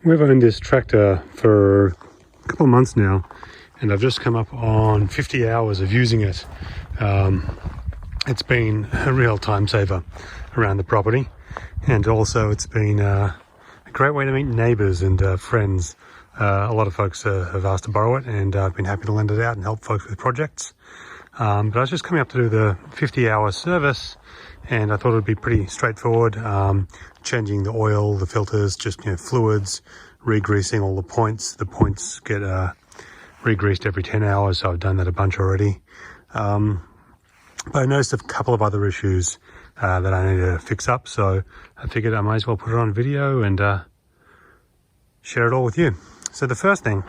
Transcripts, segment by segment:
We've owned this tractor for a couple of months now, and I've just come up on 50 hours of using it. It's been a real time saver around the property, and also it's been a great way to meet neighbours and friends. A lot of folks have asked to borrow it, and I've been happy to lend it out and help folks with projects. But I was just coming up to do the 50-hour service, and I thought it would be pretty straightforward. Changing the oil, the filters, just fluids, re-greasing all the points. The points get re-greased every 10 hours, so I've done that a bunch already. But I noticed a couple of other issues that I need to fix up, so I figured I might as well put it on video and share it all with you. So the first thing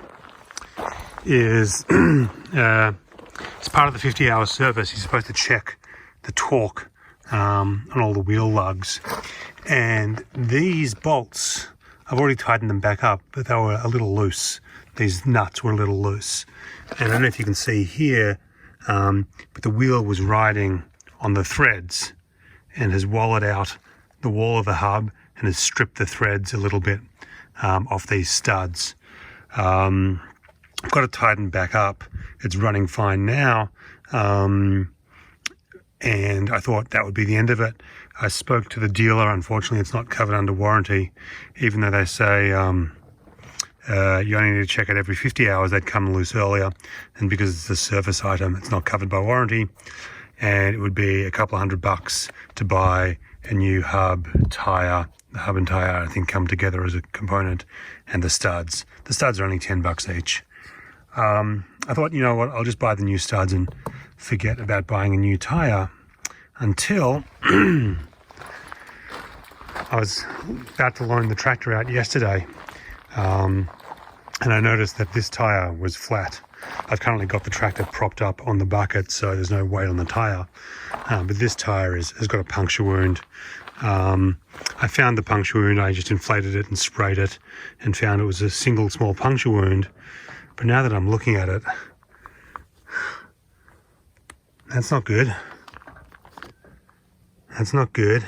is, as part of the 50-hour service, you're supposed to check the torque on all the wheel lugs. And these bolts, I've already tightened them back up, but they were a little loose. These nuts were a little loose. And I don't know if you can see here, but the wheel was riding on the threads and has wallowed out the wall of the hub and has stripped the threads a little bit off these studs. I've got to tighten back up. It's running fine now. And I thought that would be the end of it. I spoke to the dealer. Unfortunately, it's not covered under warranty, even though they say you only need to check it every 50 hours. They'd come loose earlier, and because it's a service item, it's not covered by warranty. And it would be a couple of $100 to buy a new hub, tire. The hub and tire, I think, come together as a component, and the studs. The studs are only $10 each. I thought, you know what, I'll just buy the new studs and forget about buying a new tire, until I was about to loan the tractor out yesterday, and I noticed that this tire was flat. I've currently got the tractor propped up on the bucket, so there's no weight on the tire, but this tire has got a puncture wound. I found the puncture wound. I just inflated it and sprayed it and found it was a single small puncture wound. But now that I'm looking at it, that's not good. That's not good.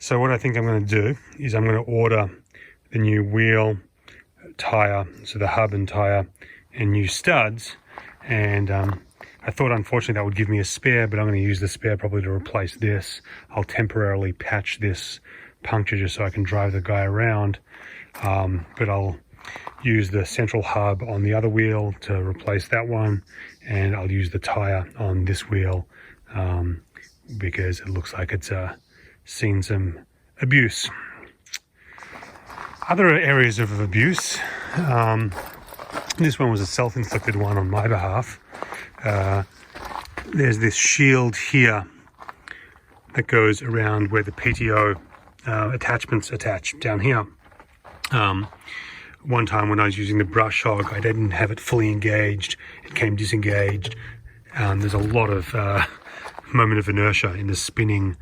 So what I think I'm going to do is I'm going to order the new wheel, tire, so the hub and tire, and new studs. And I thought, unfortunately, that would give me a spare, but I'm going to use the spare probably to replace this. I'll temporarily patch this puncture just so I can drive the guy around. But I'll use the central hub on the other wheel to replace that one, and I'll use the tire on this wheel because it looks like it's seen some abuse. Other areas of abuse, this one was a self-inflicted one on my behalf. There's this shield here that goes around where the PTO attachments attach down here. One time when I was using the brush hog, I didn't have it fully engaged. It came disengaged. There's a lot of moment of inertia in the spinning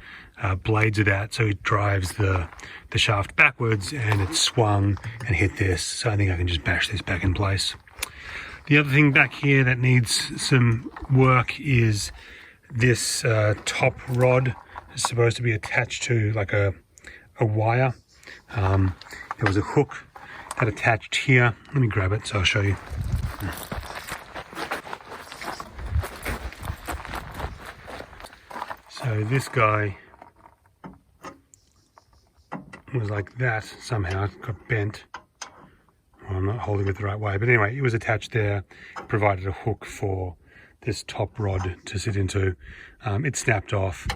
blades of that, so it drives the shaft backwards, and it swung and hit this. So I think I can just bash this back in place. The other thing back here that needs some work is this top rod is supposed to be attached to like a wire. There was a hook that attached here. Let me grab it so I'll show you. So this guy was like that somehow. It got bent. Well, I'm not holding it the right way, but anyway, it was attached there. It provided a hook for this top rod to sit into. It snapped off,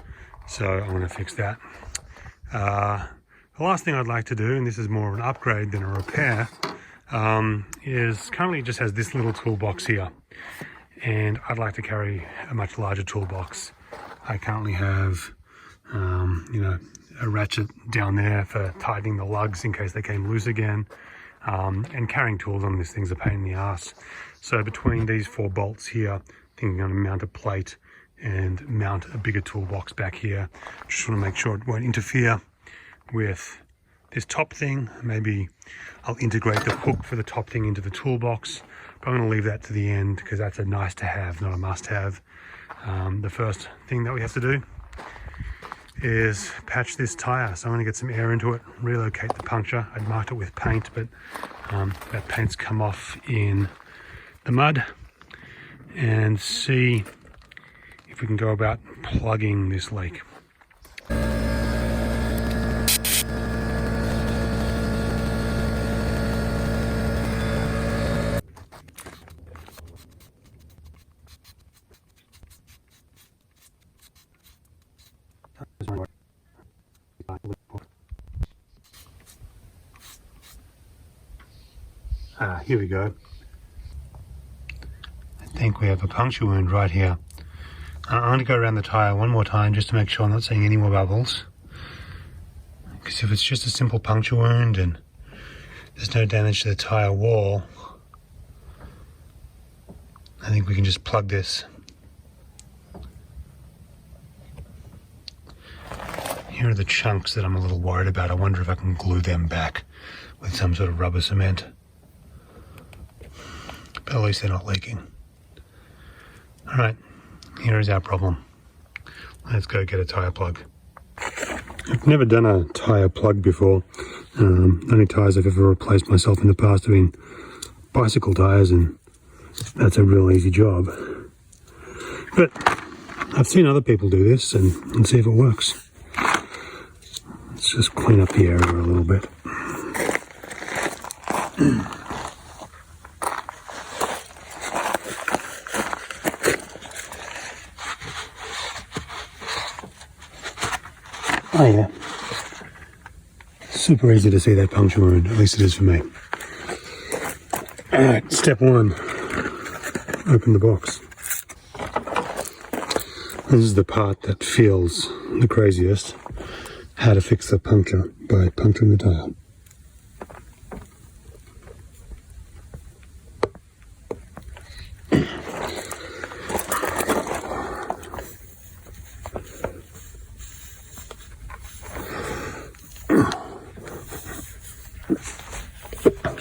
so I'm going to fix that. The last thing I'd like to do, and this is more of an upgrade than a repair, is currently it just has this little toolbox here, and I'd like to carry a much larger toolbox. I currently have, a ratchet down there for tightening the lugs in case they came loose again, and carrying tools on this thing's a pain in the ass. So between these 4 bolts here, I think I'm going to mount a plate and mount a bigger toolbox back here. Just want to make sure it won't interfere with this top thing. Maybe I'll integrate the hook for the top thing into the toolbox, but I'm going to leave that to the end because that's a nice to have, not a must have. The first thing that we have to do is patch this tyre. So I'm going to get some air into it, relocate the puncture. I'd marked it with paint, but that paint's come off in the mud, and see if we can go about plugging this leak. Here we go. I think we have a puncture wound right here. I'm going to go around the tyre one more time just to make sure I'm not seeing any more bubbles. Because if it's just a simple puncture wound and there's no damage to the tyre wall, I think we can just plug this. Here are the chunks that I'm a little worried about. I wonder if I can glue them back with some sort of rubber cement. But at least they're not leaking. Alright, here is our problem. Let's go get a tyre plug. I've never done a tyre plug before. Only tyres I've ever replaced myself in the past have been bicycle tyres, and that's a real easy job. But I've seen other people do this and see if it works. Let's just clean up the area a little bit. Oh yeah, super easy to see that puncture wound, at least it is for me. Alright, step one, open the box. This is the part that feels the craziest, how to fix the puncture by puncturing the tyre.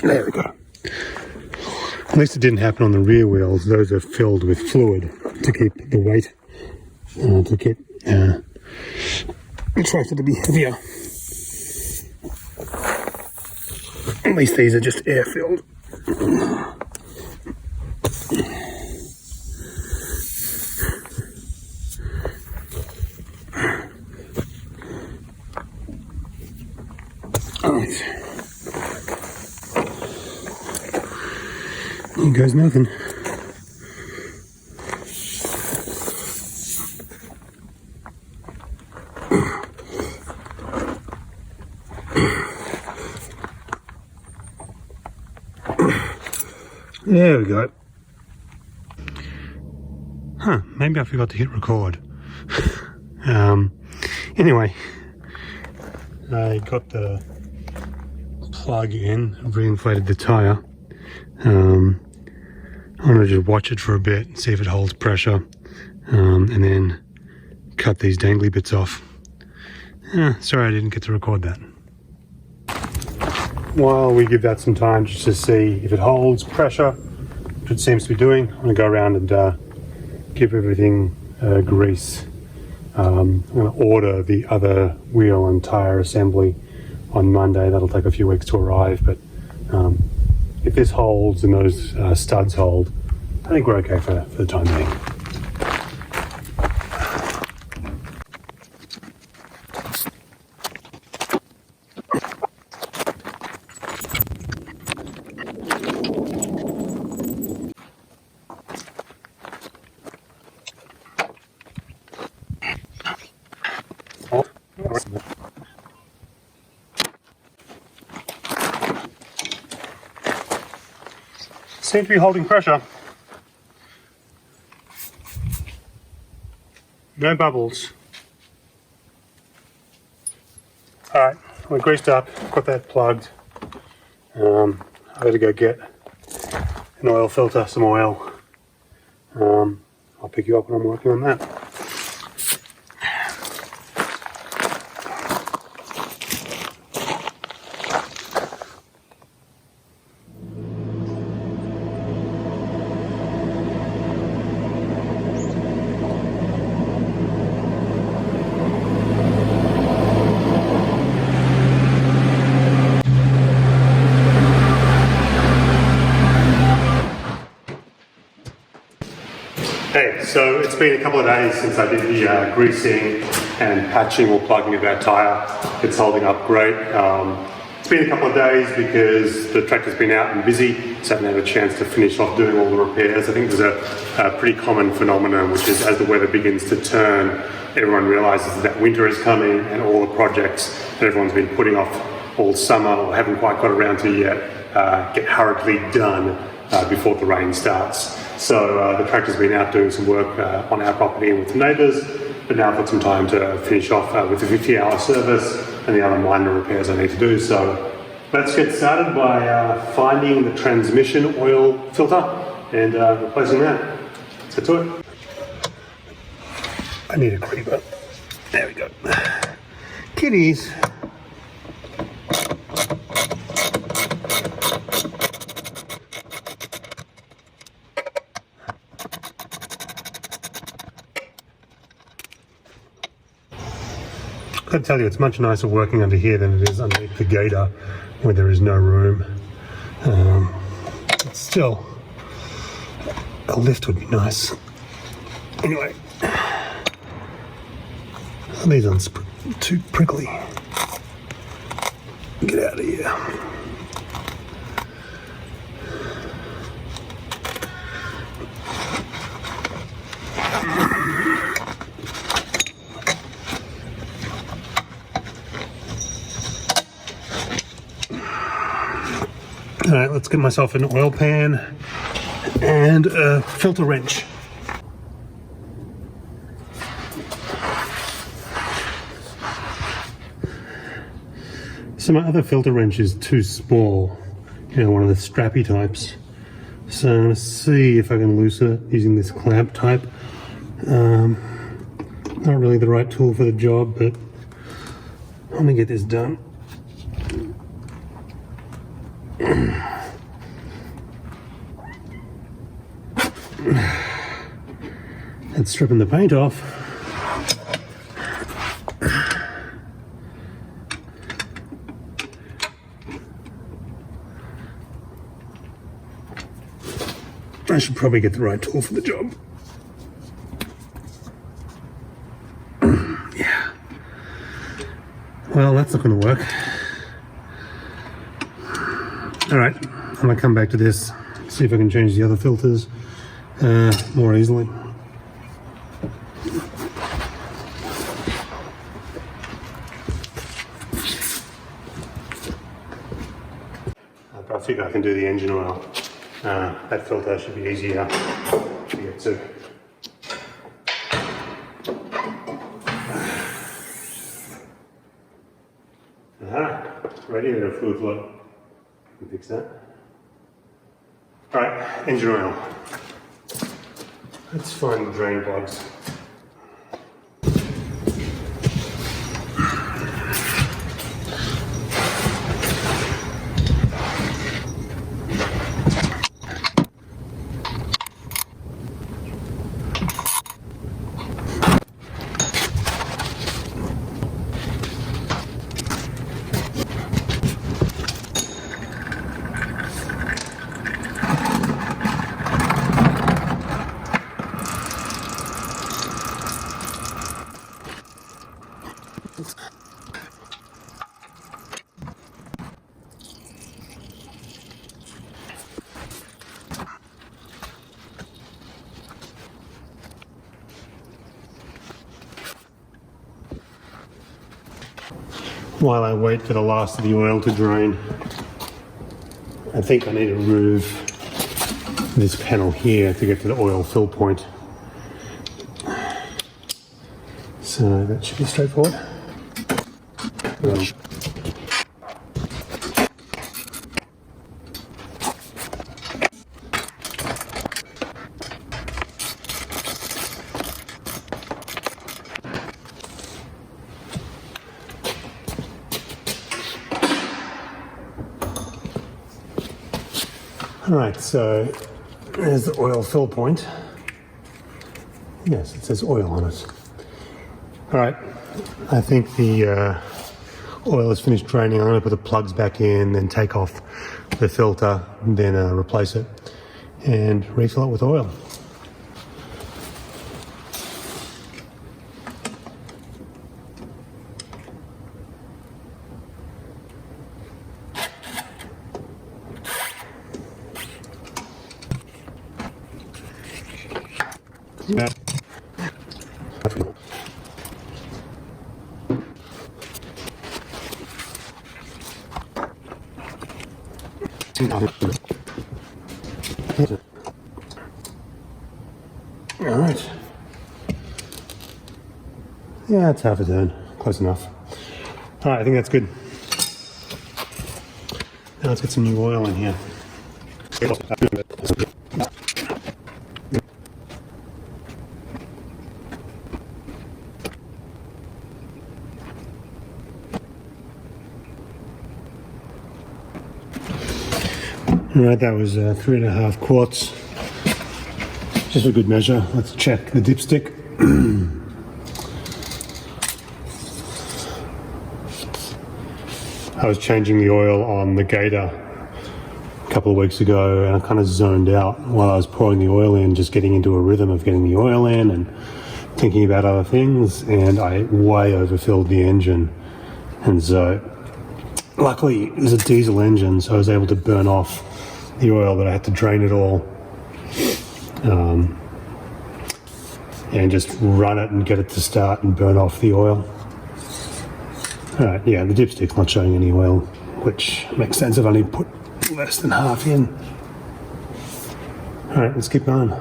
There we go. At least it didn't happen on the rear wheels. Those are filled with fluid to keep the weight, to keep the tractor to be heavier. At least these are just air filled. Alright. Here goes nothing. There we go. Maybe I forgot to hit record. Anyway, I got the plug in, reinflated the tyre. I'm going to just watch it for a bit and see if it holds pressure, and then cut these dangly bits off. Sorry I didn't get to record that. While we give that some time just to see if it holds pressure, which it seems to be doing, I'm going to go around and give everything grease. I'm going to order the other wheel and tyre assembly on Monday. That'll take a few weeks to arrive, but if this holds and those studs hold, I think we're okay for the time being. Seem to be holding pressure. No bubbles. Alright, we're greased up, got that plugged. I gotta go get an oil filter, some oil. I'll pick you up when I'm working on that. Hey, so it's been a couple of days since I did the greasing and patching or plugging of that tyre. It's holding up great. It's been a couple of days because the tractor's been out and busy, so I haven't had a chance to finish off doing all the repairs. I think there's a pretty common phenomenon, which is as the weather begins to turn, everyone realises that winter is coming and all the projects that everyone's been putting off all summer or haven't quite got around to yet get hurriedly done before the rain starts. So the tractor's been out doing some work on our property and with the neighbours, but now I've got some time to finish off with the 50-hour service and the other minor repairs I need to do. So let's get started by finding the transmission oil filter and replacing that. Let's get to it. I need a creeper. There we go. Kitties. I tell you, it's much nicer working under here than it is underneath the gator where there is no room. But still, a lift would be nice. Anyway, these aren't too prickly. Get out of here. All right, let's get myself an oil pan and a filter wrench. So my other filter wrench is too small, one of the strappy types. So I'm going to see if I can loosen it using this clamp type. Not really the right tool for the job, but I'm going to get this done. And stripping the paint off. I should probably get the right tool for the job. Yeah. Well, that's not going to work. All right, I'm going to come back to this, see if I can change the other filters more easily. But I figure I can do the engine oil. That filter should be easier to get to. Radiator fluid flow. Can fix that. All right, engine oil. Let's find the drain plugs. While I wait for the last of the oil to drain, I think I need to remove this panel here to get to the oil fill point. So that should be straightforward. All right, so there's the oil fill point. Yes, it says oil on it. All right, I think the oil is finished draining. I'm going to put the plugs back in, then take off the filter, then replace it and refill it with oil. Alright. Yeah, it's half a turn. Close enough. Alright, I think that's good. Now let's get some new oil in here. Alright, that was 3.5 quarts. Just a good measure. Let's check the dipstick. I was changing the oil on the Gator a couple of weeks ago and I kind of zoned out while I was pouring the oil in, just getting into a rhythm of getting the oil in and thinking about other things, and I way overfilled the engine. And so luckily it was a diesel engine, so I was able to burn off the oil, but I had to drain it all and just run it and get it to start and burn off the oil. Alright, yeah, the dipstick's not showing any oil, which makes sense. I've only put less than half in. Alright, let's keep going.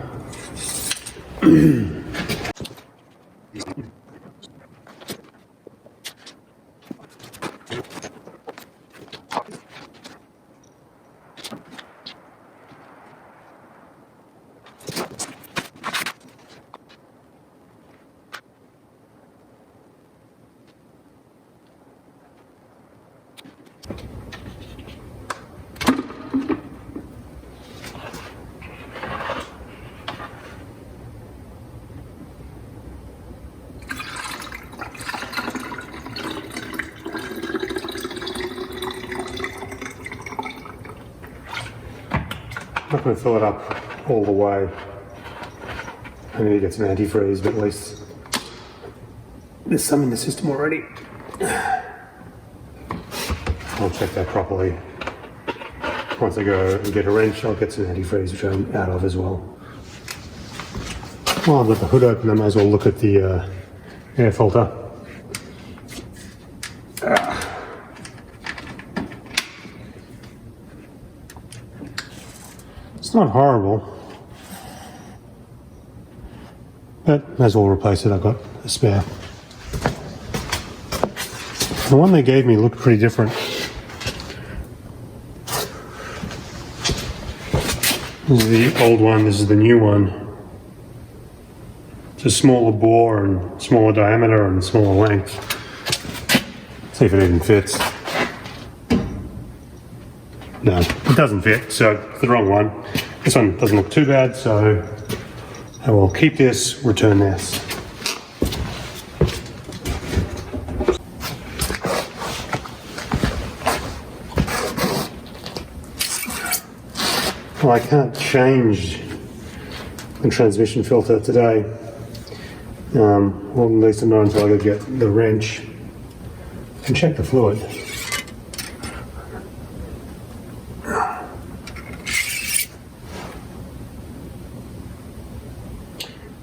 I'm not going to fill it up all the way. I need to get some antifreeze, but at least there's some in the system already. I'll check that properly. Once I go and get a wrench, I'll get some antifreeze, which I'm out of as well. While I've got the hood open, I might as well look at the air filter. It's not horrible, but might as well replace it. I've got a spare. The one they gave me looked pretty different. This is the old one, this is the new one. It's a smaller bore and smaller diameter and smaller length. Let's see if it even fits. No, it doesn't fit, so it's the wrong one. This one doesn't look too bad, so I will keep this, return this. Well, I can't change the transmission filter today. Well, at least not until I go get the wrench and check the fluid.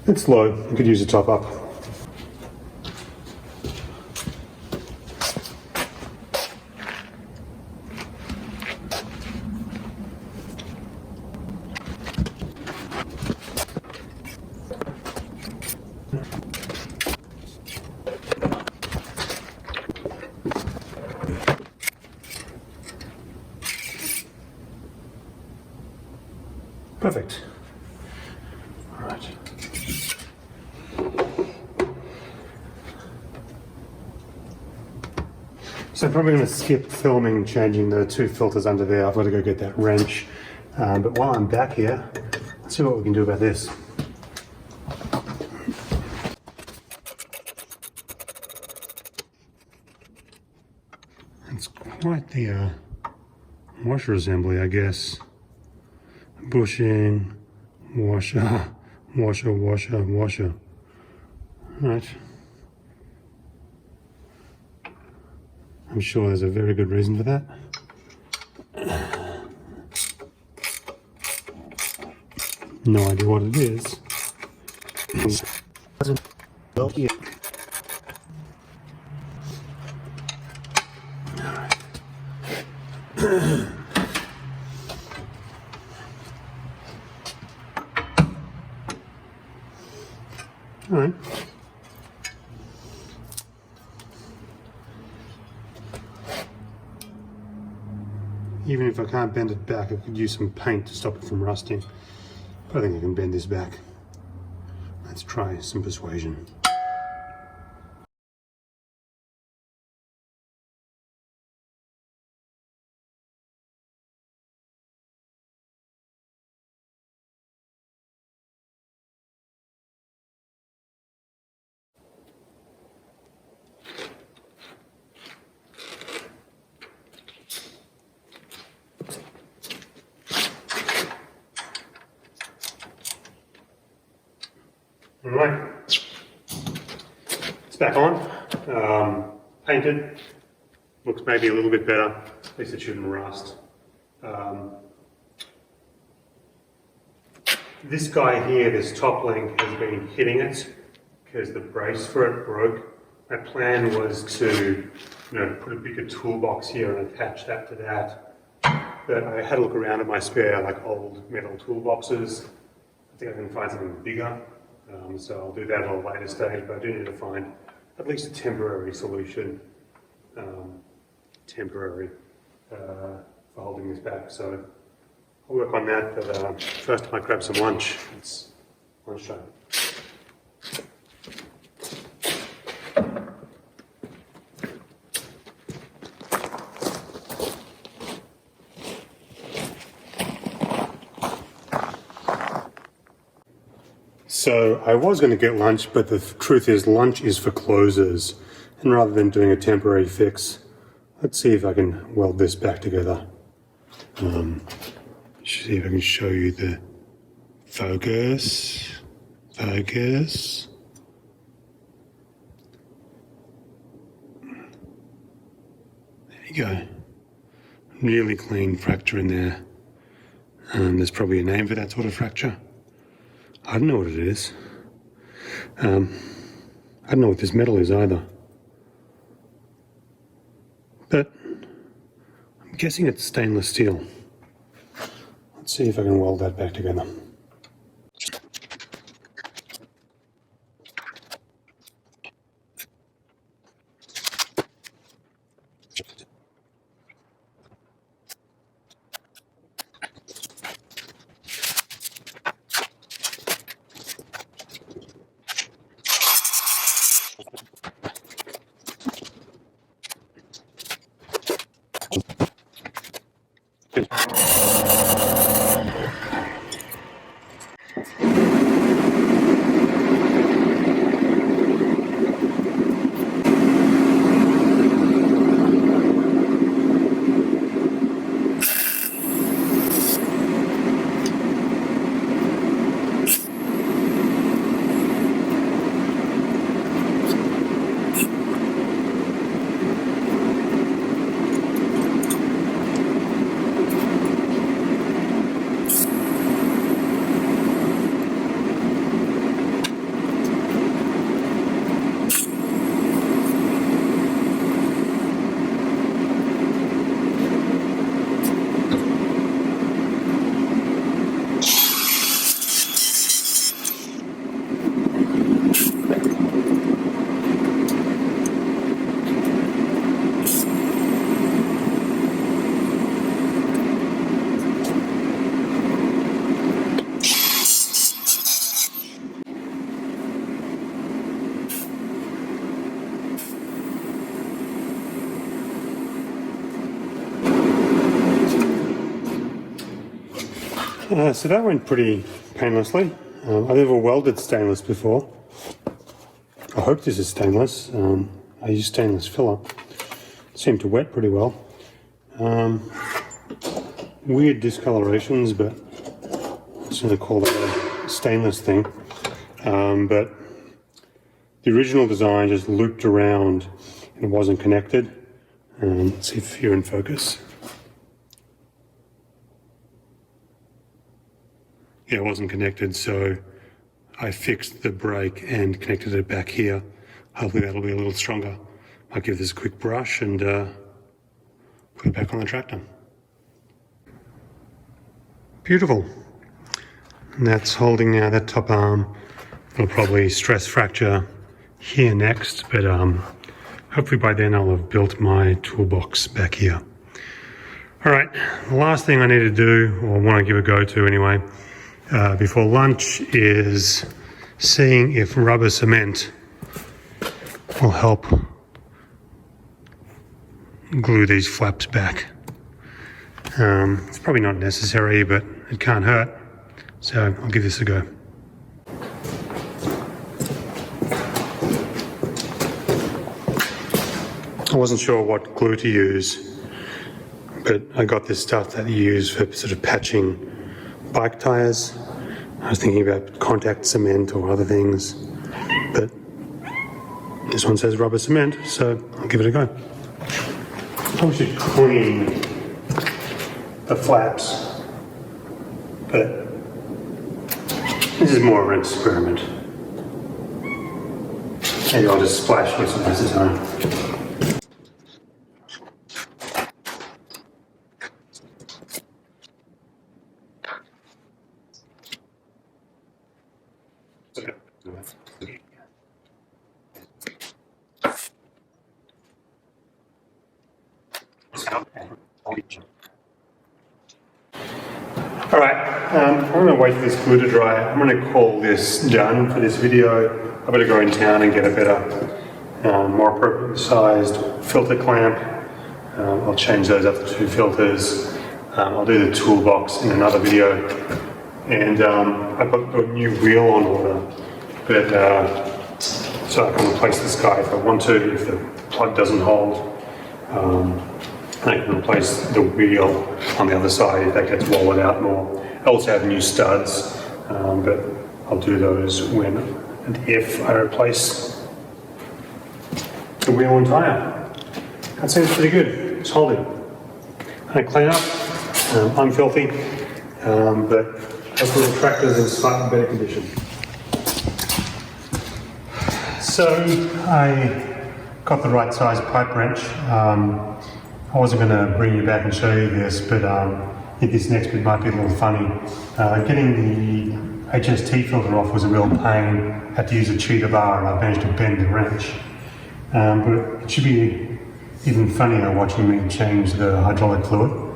It's low, you could use a top up. Perfect. All right. So I'm probably going to skip filming changing the two filters under there. I've got to go get that wrench. But while I'm back here, let's see what we can do about this. It's quite the washer assembly, I guess. Bushing, washer, washer, washer, washer. Right. I'm sure there's a very good reason for that. No idea what it is, All right. Even if I can't bend it back, I could use some paint to stop it from rusting. But I think I can bend this back. Let's try some persuasion. All right, it's back on, painted, looks maybe a little bit better, at least it shouldn't rust. This guy here, this top link, has been hitting it because the brace for it broke. My plan was to, put a bigger toolbox here and attach that to that. But I had a look around at my spare, old metal toolboxes. I think I can find something bigger. So I'll do that at a later stage, but I do need to find at least a temporary solution, for holding this back. So I'll work on that, but first I might grab some lunch. It's lunchtime. So I was going to get lunch, but the truth is lunch is for closers. And rather than doing a temporary fix, let's see if I can weld this back together. See if I can show you the focus. Focus. There you go. Really clean fracture in there. There's probably a name for that sort of fracture. I don't know what it is. I don't know what this metal is either. But I'm guessing it's stainless steel. Let's see if I can weld that back together. So that went pretty painlessly. I've never welded stainless before. I hope this is stainless. I use stainless filler. It seemed to wet pretty well. Weird discolorations, but I'm just going to call that a stainless thing. But the original design just looped around and it wasn't connected. Let's see if you're in focus. Yeah, it wasn't connected, so I fixed the brake and connected it back here. Hopefully that'll be a little stronger. I'll give this a quick brush and put it back on the tractor. Beautiful. And that's holding that top arm. It'll probably stress fracture here next, but hopefully by then I'll have built my toolbox back here. All right, the last thing I need to do, or want to give a go to anyway, before lunch is seeing if rubber cement will help glue these flaps back. It's probably not necessary, but it can't hurt, so I'll give this a go. I wasn't sure what glue to use, but I got this stuff that you use for sort of patching bike tires. I was thinking about contact cement or other things, but this one says rubber cement, so I'll give it a go. I should clean the flaps, but this is more of an experiment. Maybe I'll just splash with some this time. All right, I'm going to wait for this glue to dry. I'm going to call this done for this video. I better go in town and get a better, more appropriate sized filter clamp. I'll change those up to 2 filters. I'll do the toolbox in another video. And I've got a new wheel on order, but so I can replace this guy if I want to, if the plug doesn't hold. I can replace the wheel on the other side if that gets wallowed out more. I also have new studs, but I'll do those when and if I replace the wheel and tyre. That seems pretty good. It's holding. I clean up. I'm filthy, but hopefully the tractor's in slightly better condition. So I got the right size pipe wrench. I wasn't going to bring you back and show you this, but I think this next bit might be a little funny. Getting the HST filter off was a real pain. Had to use a cheater bar and I managed to bend the wrench. But it should be even funnier watching me change the hydraulic fluid.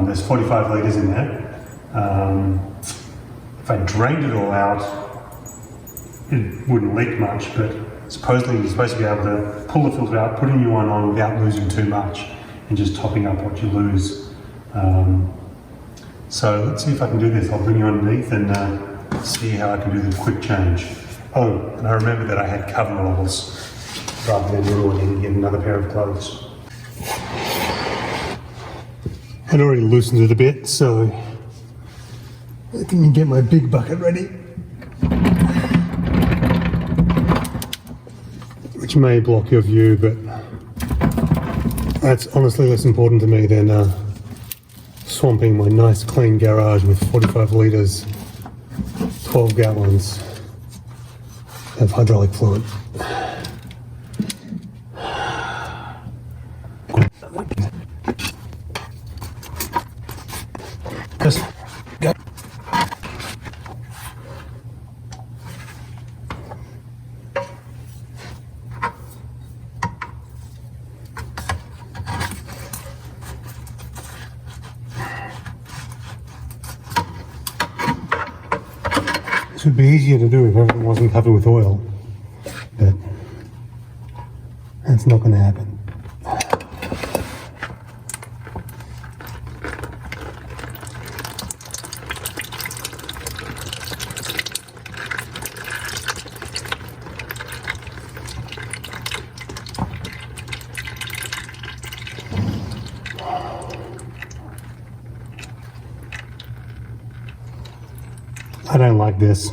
There's 45 litres in there. If I drained it all out, it wouldn't leak much, but supposedly you're supposed to be able to pull the filter out, put a new one on without losing too much, and just topping up what you lose. So let's see if I can do this. I'll bring you underneath and see how I can do the quick change. Oh, and I remember that I had coveralls rather than ruining yet another pair of clothes. I'd already loosened it a bit, so I can get my big bucket ready, which may block your view, but that's honestly less important to me than swamping my nice clean garage with 45 litres, 12 gallons of hydraulic fluid. Just go. This would be easier to do if everything wasn't covered with oil, but that's not going to happen. I don't like this.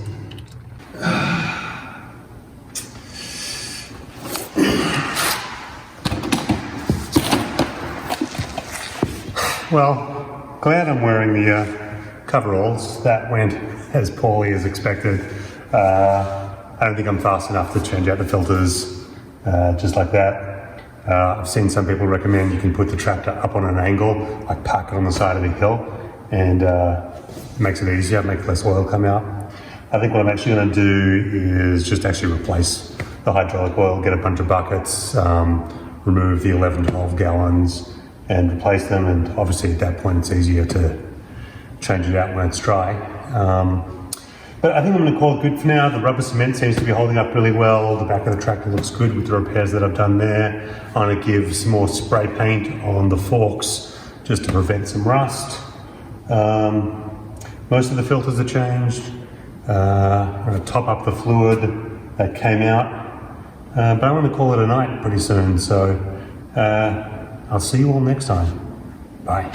Well, glad I'm wearing the coveralls. That went as poorly as expected. I don't think I'm fast enough to change out the filters just like that. I've seen some people recommend you can put the tractor up on an angle, like park it on the side of the hill, and it makes it easier, make less oil come out. I think what I'm actually going to do is just actually replace the hydraulic oil, get a bunch of buckets, remove the 11, 12 gallons and replace them, and obviously at that point it's easier to change it out when it's dry. But I think I'm going to call it good for now. The rubber cement seems to be holding up really well. The back of the tractor looks good with the repairs that I've done there. I'm going to give some more spray paint on the forks just to prevent some rust. Most of the filters are changed. I'm going to top up the fluid that came out. But I'm going to call it a night pretty soon. So I'll see you all next time. Bye.